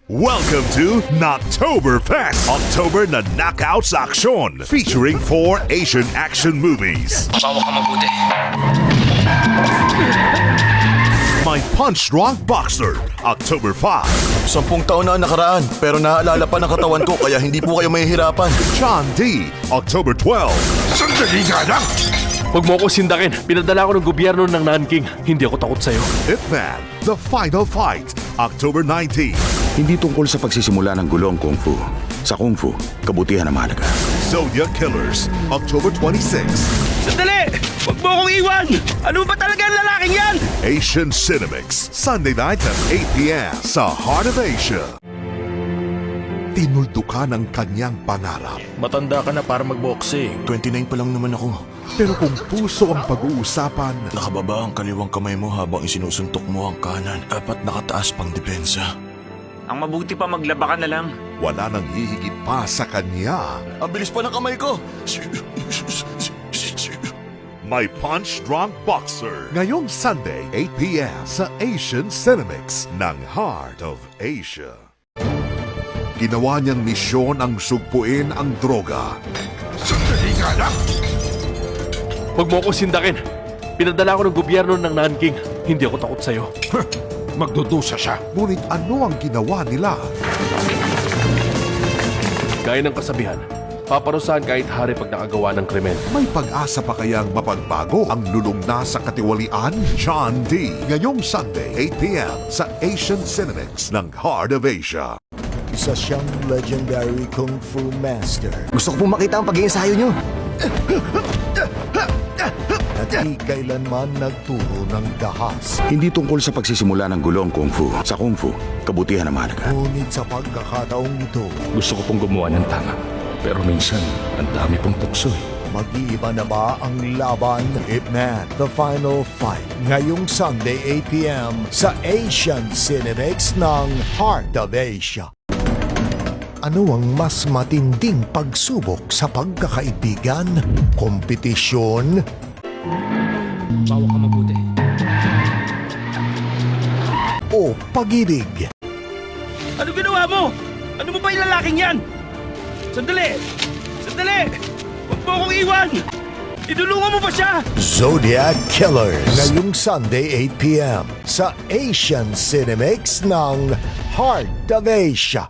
Welcome to Knocktoberfest! October na Knockouts Action featuring 4 Asian action movies. Bawa ka mabuti. My Punch Drunk Boxer, October 5. 10 taon na ang nakaraan, pero naaalala pa ng katawan ko kaya hindi po kayo mahihirapan. John D, October 12. Sandali nga lang! Huwag mo ako sindakin. Pinadala ako ng gobyerno ng Nanking. Hindi ako takot sa'yo. Ip Man, The Final Fight, October 19. Hindi tungkol sa pagsisimula ng gulong Kung Fu. Sa Kung Fu, kabutihan ang mahalaga. Zodiac Killers, October 26. Sandali! Huwag mo akong iwan! Ano ba talaga ang lalaking yan? Asian Cinemix, Sunday night at 8 p.m. sa Heart of Asia. Tinuldukan ang kanyang pangarap. Matanda ka na para magboxing. 29 pa lang naman ako. Pero kung puso ang pag-uusapan, Nakababa ang kaliwang kamay mo habang isinusuntok mo ang kanan. Dapat nakataas pang depensa. Ang mabuti pa maglaba ka na lang. wala nang hihigit pa sa kanya. Ang bilis pa ng kamay ko! My Punch Drunk Boxer. Ngayong Sunday, 8 p.m. sa Asian Cinemix ng Heart of Asia. Ginawa niyang misyon ang sugpuin ang droga. Sandali nga lang! Huwag mo ako sindakin. Pinadala ako ng gobyerno ng Nanking. Hindi ako takot sa'yo. Magdudusa siya. Ngunit ano ang ginawa nila? Gaya ng kasabihan, paparusahan kahit hari pag nakagawa ng krimen. May pag-asa pa kayang mapagbago ang lulong na sa katiwalian? John D. Ngayong Sunday, 8 p.m. sa Asian Cinemix ng Heart of Asia. Isa siyang legendary Kung Fu master Gusto ko pong makita ang pag-iensayo nyo. na di kailanman nagturo ng dahas. Hindi tungkol sa pagsisimula ng gulong Kung Fu. Sa Kung Fu, kabutihan ang mahalaga. Ngunit sa pagkakataong ito, Gusto ko pong gumawa ng tama. Pero minsan, ang dami pong tukso eh. mag-iiba na ba ang laban? Ip Man, The Final Fight. Ngayong Sunday, 8 p.m. sa Asian Cinemix ng Heart of Asia. Ano ang mas matinding pagsubok sa pagkakaibigan? Kompetisyon? Bawa ka mabuti. O pag-ibig? Ano ginawa mo? Ano mo ba yung lalaking yan? Sandali! Sandali! Huwag mo akong iwan! Idulungan mo ba siya? Zodiac Killers. Ngayong Sunday, 8 p.m. sa Asian Cinemix ng Heart of Asia.